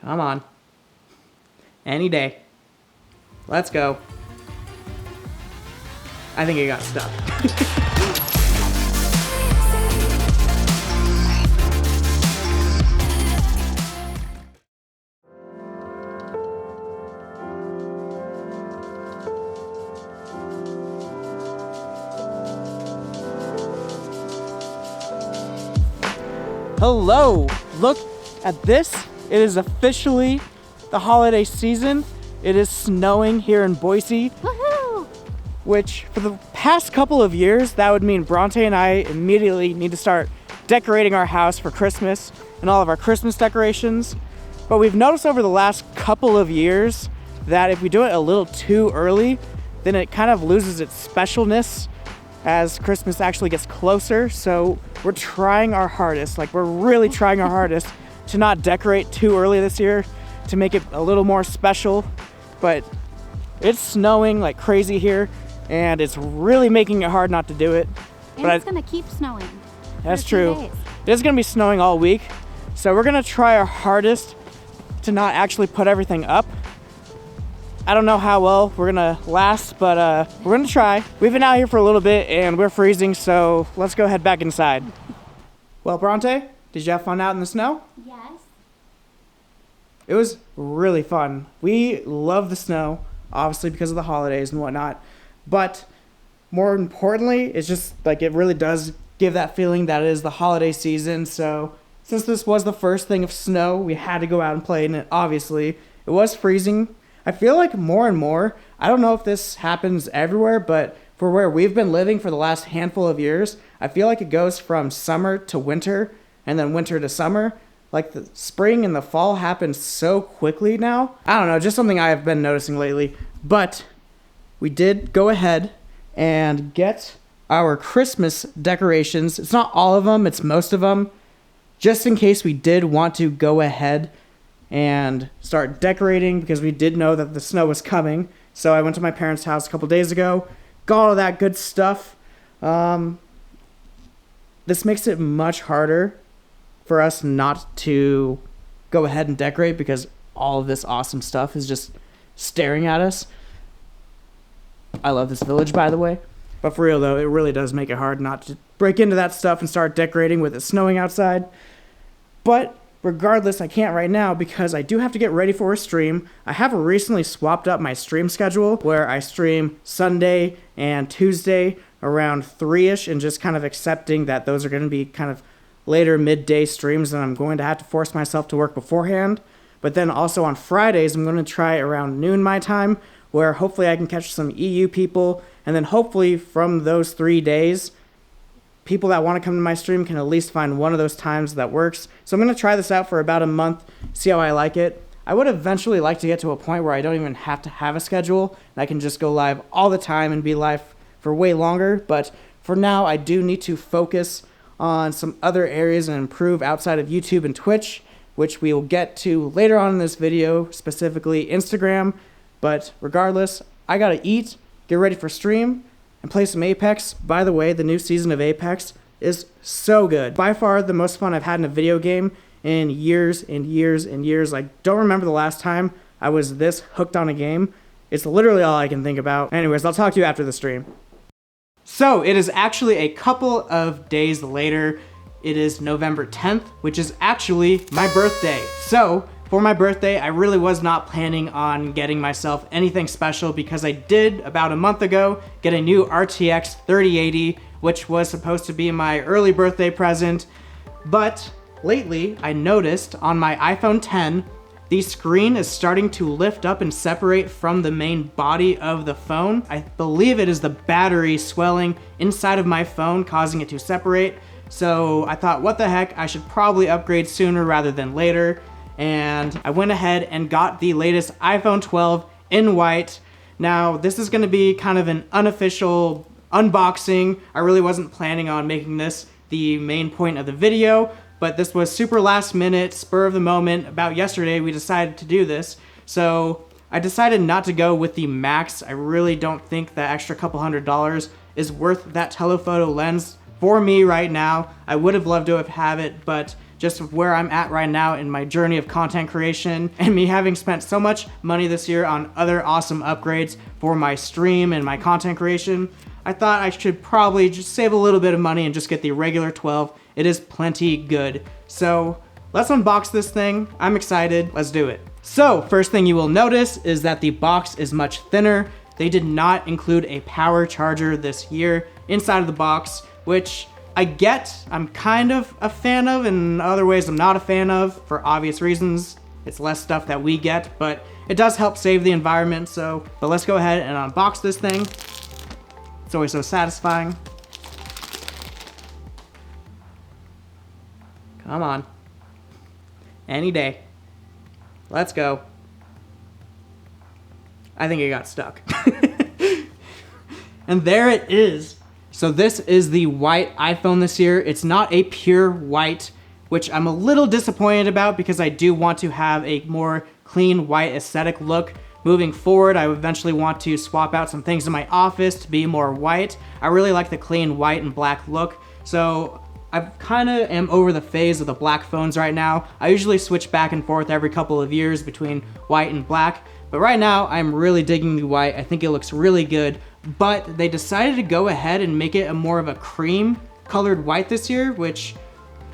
Come on. Any day. Let's go. I think it got stuck. Hello, look at this. It is officially the holiday season. It is snowing here in Boise. Woohoo! Which for the past couple of years, that would mean Bronte and I immediately need to start decorating our house for Christmas and all of our Christmas decorations. But we've noticed over the last couple of years that if we do it a little too early, then it kind of loses its specialness as Christmas actually gets closer. So we're trying our hardest, like we're really trying our hardest to not decorate too early this year to make it a little more special. But it's snowing like crazy here and it's really making it hard not to do it. And it's gonna keep snowing. That's for a few true. days. It is gonna be snowing all week. So we're gonna try our hardest to not actually put everything up. I don't know how well we're gonna last, but we're gonna try. We've been out here for a little bit and we're freezing, so let's go head back inside. Well, Bronte, did you have fun out in the snow? Yes. It was really fun. We love the snow, obviously because of the holidays and whatnot, but more importantly, it's just like it really does give that feeling that it is the holiday season. So since this was the first thing of snow, we had to go out and play in it, obviously. It was freezing. I feel like more and more, I don't know if this happens everywhere, but for where we've been living for the last handful of years, I feel like it goes from summer to winter and then winter to summer. Like the spring and the fall happen so quickly now. I don't know, just something I've been noticing lately. But we did go ahead and get our Christmas decorations. It's not all of them, it's most of them. Just in case we did want to go ahead and start decorating because we did know that the snow was coming. So I went to my parents' house a couple days ago, got all that good stuff. This makes it much harder for us not to go ahead and decorate because all of this awesome stuff is just staring at us. I love this village, by the way. But for real though, it really does make it hard not to break into that stuff and start decorating with it snowing outside. But regardless, I can't right now because I do have to get ready for a stream. I have recently swapped up my stream schedule where I stream Sunday and Tuesday around 3-ish and just kind of accepting that those are going to be kind of later midday streams and I'm going to have to force myself to work beforehand. But then also on Fridays, I'm going to try around noon my time where hopefully I can catch some EU people. And then hopefully from those 3 days, people that want to come to my stream can at least find one of those times that works. So I'm going to try this out for about a month, see how I like it. I would eventually like to get to a point where I don't even have to have a schedule and I can just go live all the time and be live for way longer. But for now, I do need to focus on some other areas and improve outside of YouTube and Twitch, which we will get to later on in this video, specifically Instagram. But regardless, I gotta eat, get ready for stream, and play some Apex. By the way, the new season of Apex is so good. By far the most fun I've had in a video game in years and years and years. I don't remember the last time I was this hooked on a game. It's literally all I can think about. Anyways, I'll talk to you after the stream. So it is actually a couple of days later. It is November 10th, which is actually my birthday. So for my birthday, I really was not planning on getting myself anything special because I did about a month ago get a new RTX 3080, which was supposed to be my early birthday present. But lately I noticed on my iPhone 10, the screen is starting to lift up and separate from the main body of the phone. I believe it is the battery swelling inside of my phone causing it to separate. So I thought, what the heck, I should probably upgrade sooner rather than later. And I went ahead and got the latest iPhone 12 in white. Now, this is gonna be kind of an unofficial unboxing. I really wasn't planning on making this the main point of the video, but this was super last minute, spur of the moment. About yesterday, we decided to do this. So I decided not to go with the Max. I really don't think that extra couple $100 is worth that telephoto lens for me right now. I would have loved to have it, but just where I'm at right now in my journey of content creation and me having spent so much money this year on other awesome upgrades for my stream and my content creation, I thought I should probably just save a little bit of money and just get the regular 12. It is plenty good. So let's unbox this thing. I'm excited. Let's do it. So first thing you will notice is that the box is much thinner. They did not include a power charger this year inside of the box, which I get, I'm kind of a fan of, and in other ways I'm not a fan of for obvious reasons. It's less stuff that we get, but it does help save the environment. But let's go ahead and unbox this thing. It's always so satisfying. Come on. Any day. Let's go. I think it got stuck. And there it is. So this is the white iPhone this year. It's not a pure white, which I'm a little disappointed about because I do want to have a more clean white aesthetic look. Moving forward, I eventually want to swap out some things in my office to be more white. I really like the clean white and black look. So I kind of am over the phase of the black phones right now. I usually switch back and forth every couple of years between white and black. But right now, I'm really digging the white. I think it looks really good. But they decided to go ahead and make it a more of a cream colored white this year, which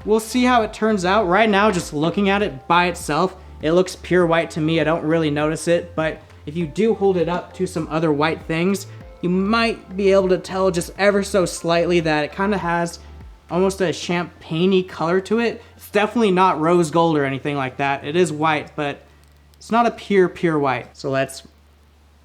we'll see how it turns out. Right now, just looking at it by itself, it looks pure white to me. I don't really notice it, but if you do hold it up to some other white things, you might be able to tell just ever so slightly that it kind of has almost a champagne-y color to it. It's definitely not rose gold or anything like that. It is white, but it's not a pure white. So let's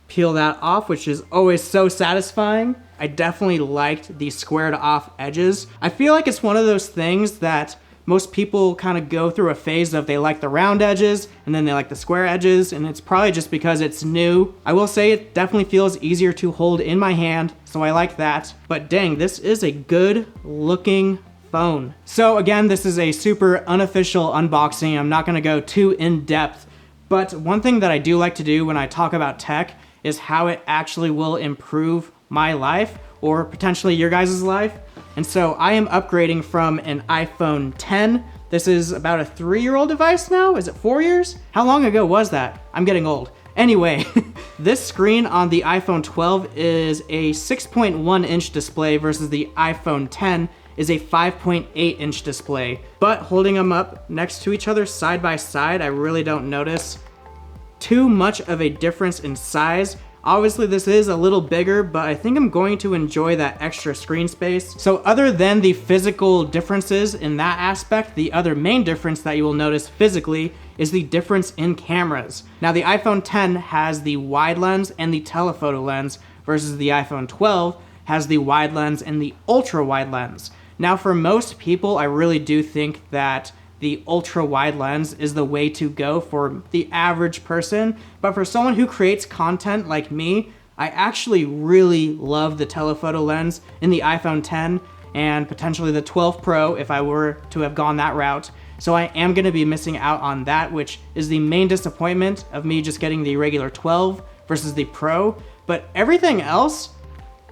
peel that off, which is always so satisfying. I definitely liked the squared off edges. I feel like it's one of those things that most people kind of go through a phase of they like the round edges and then they like the square edges, and it's probably just because it's new. I will say it definitely feels easier to hold in my hand, so I like that. But dang, this is a good looking phone. So again, this is a super unofficial unboxing. I'm not gonna go too in depth, but one thing that I do like to do when I talk about tech is how it actually will improve my life or potentially your guys' life. And so I am upgrading from an iPhone 10. This is about a 3-year-old device now. Is it 4 years? How long ago was that? I'm getting old. Anyway, this screen on the iPhone 12 is a 6.1 inch display versus the iPhone 10 is a 5.8 inch display. But holding them up next to each other side by side, I really don't notice too much of a difference in size. Obviously this is a little bigger, but I think I'm going to enjoy that extra screen space. So other than the physical differences in that aspect, the other main difference that you will notice physically is the difference in cameras. Now the iPhone 10 has the wide lens and the telephoto lens versus the iPhone 12 has the wide lens and the ultra wide lens. Now for most people, I really do think that the ultra wide lens is the way to go for the average person. But for someone who creates content like me, I actually really love the telephoto lens in the iPhone 10 and potentially the 12 Pro if I were to have gone that route. So I am gonna be missing out on that, which is the main disappointment of me just getting the regular 12 versus the Pro. But everything else,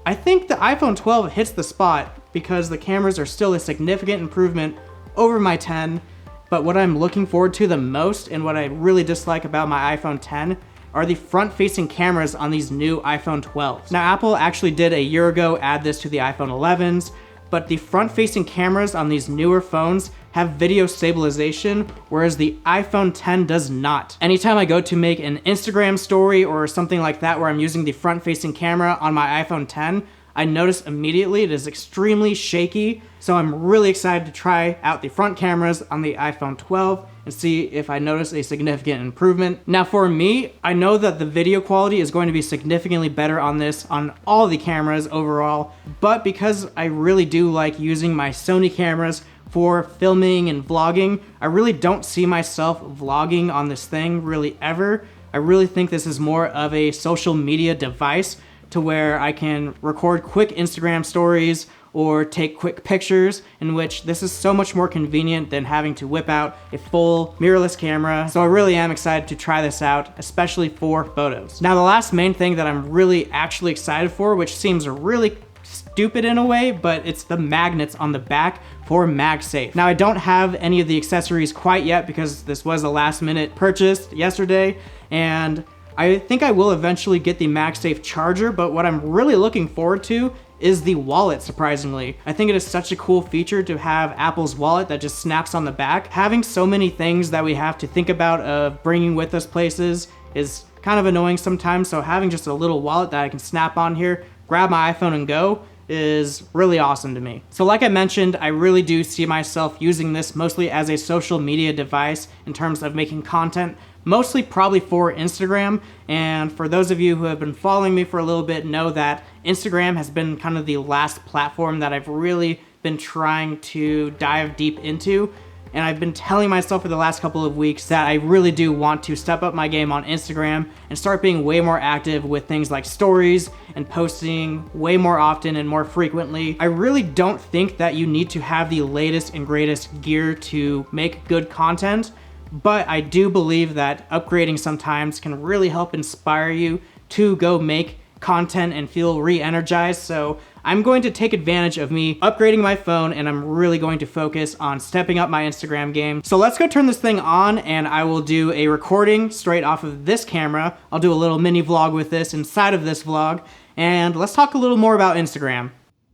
I think the iPhone 12 hits the spot because the cameras are still a significant improvement over my 10. But what I'm looking forward to the most and what I really dislike about my iPhone 10 are the front-facing cameras on these new iPhone 12s. Now, Apple actually did a year ago add this to the iPhone 11s, but the front-facing cameras on these newer phones have video stabilization, whereas the iPhone 10 does not. Anytime I go to make an Instagram story or something like that where I'm using the front-facing camera on my iPhone 10, I notice immediately it is extremely shaky, so I'm really excited to try out the front cameras on the iPhone 12 and see if I notice a significant improvement. Now for me, I know that the video quality is going to be significantly better on this on all the cameras overall, but because I really do like using my Sony cameras for filming and vlogging, I really don't see myself vlogging on this thing really ever. I really think this is more of a social media device to where I can record quick Instagram stories or take quick pictures, in which this is so much more convenient than having to whip out a full mirrorless camera. So I really am excited to try this out, especially for photos. Now the last main thing that I'm really actually excited for, which seems really stupid in a way, but it's the magnets on the back for MagSafe. Now I don't have any of the accessories quite yet because this was a last minute purchase yesterday, and I think I will eventually get the MagSafe charger, but what I'm really looking forward to is the wallet, surprisingly. I think it is such a cool feature to have Apple's wallet that just snaps on the back. Having so many things that we have to think about of bringing with us places is kind of annoying sometimes, so having just a little wallet that I can snap on here, grab my iPhone and go, is really awesome to me. So like I mentioned, I really do see myself using this mostly as a social media device in terms of making content, mostly probably for Instagram. And for those of you who have been following me for a little bit know that Instagram has been kind of the last platform that I've really been trying to dive deep into. And I've been telling myself for the last couple of weeks that I really do want to step up my game on Instagram and start being way more active with things like stories and posting way more often and more frequently. I really don't think that you need to have the latest and greatest gear to make good content, but I do believe that upgrading sometimes can really help inspire you to go make content and feel re-energized. So I'm going to take advantage of me upgrading my phone, and I'm really going to focus on stepping up my Instagram game. So let's go turn this thing on, and I will do a recording straight off of this camera. I'll do a little mini vlog with this inside of this vlog, and let's talk a little more about Instagram.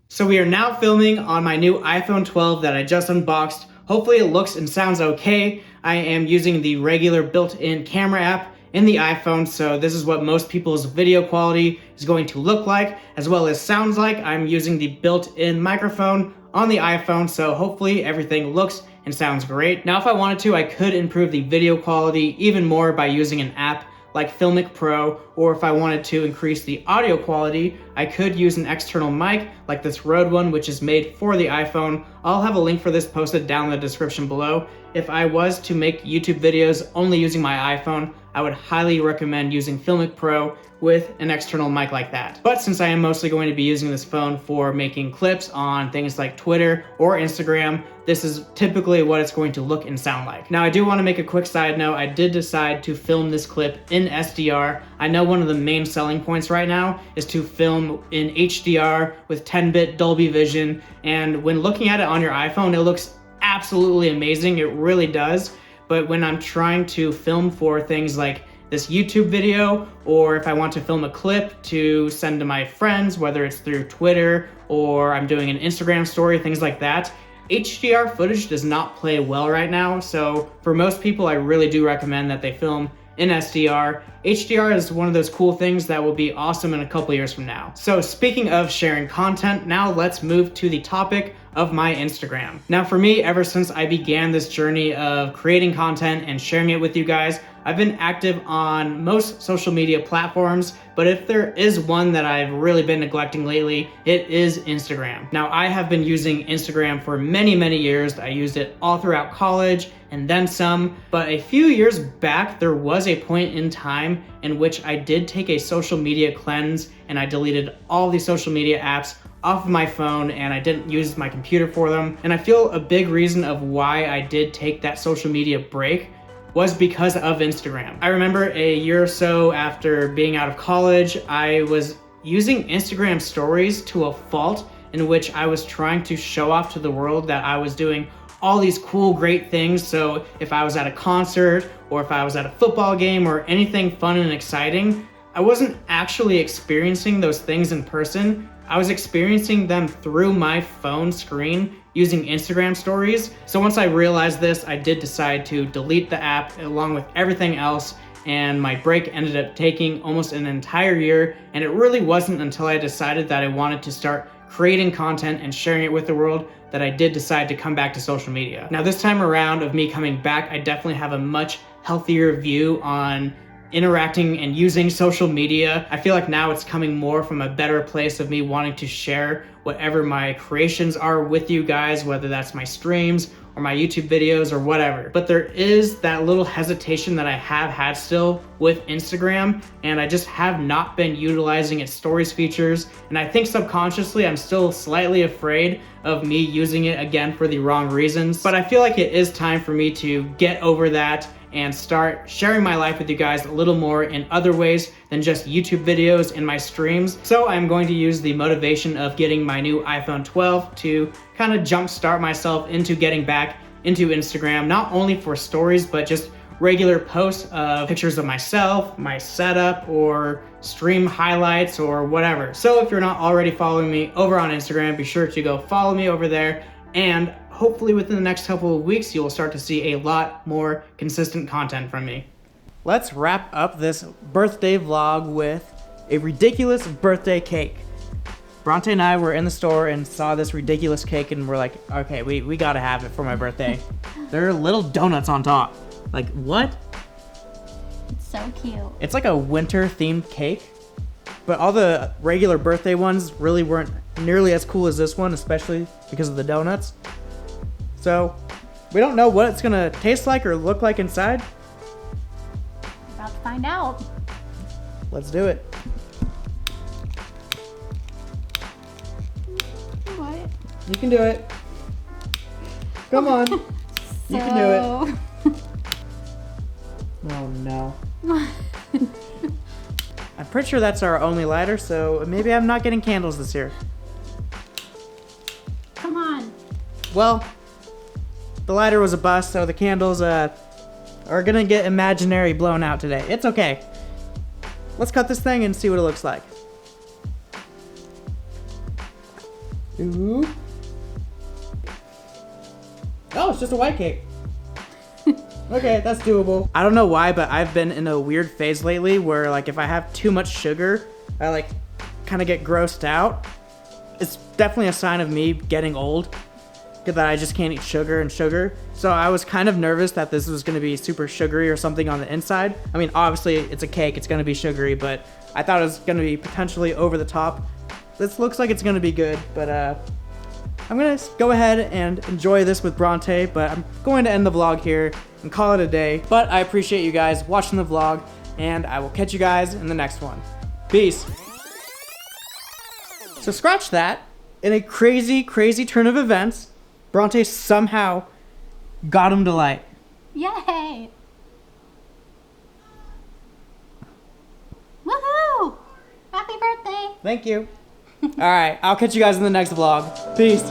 So we are now filming on my new iPhone 12 that I just unboxed. Hopefully it looks and sounds okay. I am using the regular built-in camera app in the iPhone, so this is what most people's video quality is going to look like, as well as sounds like. I'm using the built-in microphone on the iPhone, so hopefully everything looks and sounds great. Now, if I wanted to, I could improve the video quality even more by using an app like Filmic Pro, or if I wanted to increase the audio quality, I could use an external mic like this Rode one, which is made for the iPhone. I'll have a link for this posted down in the description below. If I was to make YouTube videos only using my iPhone, I would highly recommend using Filmic Pro with an external mic like that. But since I am mostly going to be using this phone for making clips on things like Twitter or Instagram, this is typically what it's going to look and sound like. Now, I do want to make a quick side note. I did decide to film this clip in SDR. I know one of the main selling points right now is to film in HDR with 10-bit Dolby Vision, and when looking at it on your iPhone, it looks absolutely amazing. It really does. But when I'm trying to film for things like this YouTube video, or if I want to film a clip to send to my friends, whether it's through Twitter or I'm doing an Instagram story, things like that, HDR footage does not play well right now. So for most people, I really do recommend that they film in SDR. HDR is one of those cool things that will be awesome in a couple years from now. So speaking of sharing content, now let's move to the topic of my Instagram. Now for me, ever since I began this journey of creating content and sharing it with you guys, I've been active on most social media platforms, but if there is one that I've really been neglecting lately, it is Instagram. Now I have been using Instagram for many, many years. I used it all throughout college and then some, but a few years back, there was a point in time in which I did take a social media cleanse and I deleted all the social media apps off of my phone and I didn't use my computer for them. And I feel a big reason of why I did take that social media break was because of Instagram. I remember a year or so after being out of college, I was using Instagram stories to a fault, in which I was trying to show off to the world that I was doing all these cool, great things. So if I was at a concert or if I was at a football game or anything fun and exciting, I wasn't actually experiencing those things in person. I was experiencing them through my phone screen using Instagram stories. So once I realized this, I did decide to delete the app along with everything else, and my break ended up taking almost an entire year, and it really wasn't until I decided that I wanted to start creating content and sharing it with the world that I did decide to come back to social media. Now this time around of me coming back, I definitely have a much healthier view on interacting and using social media. I feel like now it's coming more from a better place of me wanting to share whatever my creations are with you guys, whether that's my streams or my YouTube videos or whatever. But there is that little hesitation that I have had still with Instagram, and I just have not been utilizing its stories features. And I think subconsciously I'm still slightly afraid of me using it again for the wrong reasons. But I feel like it is time for me to get over that and start sharing my life with you guys a little more in other ways than just YouTube videos and my streams. So I'm going to use the motivation of getting my new iPhone 12 to kind of jumpstart myself into getting back into Instagram, not only for stories, but just regular posts of pictures of myself, my setup, or stream highlights or whatever. So if you're not already following me over on Instagram, be sure to go follow me over there, and hopefully within the next couple of weeks, you'll start to see a lot more consistent content from me. Let's wrap up this birthday vlog with a ridiculous birthday cake. Bronte and I were in the store and saw this ridiculous cake and we're like, okay, we gotta have it for my birthday. There are little donuts on top. Like, what? It's so cute. It's like a winter themed cake, but all the regular birthday ones really weren't nearly as cool as this one, especially because of the donuts. So we don't know what it's gonna taste like or look like inside. About to find out. Let's do it. What? You can do it. Come on. You can do it. Oh no. I'm pretty sure that's our only lighter, so maybe I'm not getting candles this year. Come on. Well, the lighter was a bust, so the candles are gonna get imaginary blown out today. It's okay. Let's cut this thing and see what it looks like. Ooh. Oh, it's just a white cake. Okay, that's doable. I don't know why, but I've been in a weird phase lately where like if I have too much sugar, I like kind of get grossed out. It's definitely a sign of me getting old, that I just can't eat sugar and sugar. So I was kind of nervous that this was gonna be super sugary or something on the inside. I mean, obviously it's a cake, it's gonna be sugary, but I thought it was gonna be potentially over the top. This looks like it's gonna be good, but I'm gonna go ahead and enjoy this with Bronte, but I'm going to end the vlog here and call it a day. But I appreciate you guys watching the vlog, and I will catch you guys in the next one. Peace. So scratch that. In a crazy, crazy turn of events, Bronte somehow got him to light. Yay! Woohoo! Happy birthday! Thank you. All right, I'll catch you guys in the next vlog. Peace.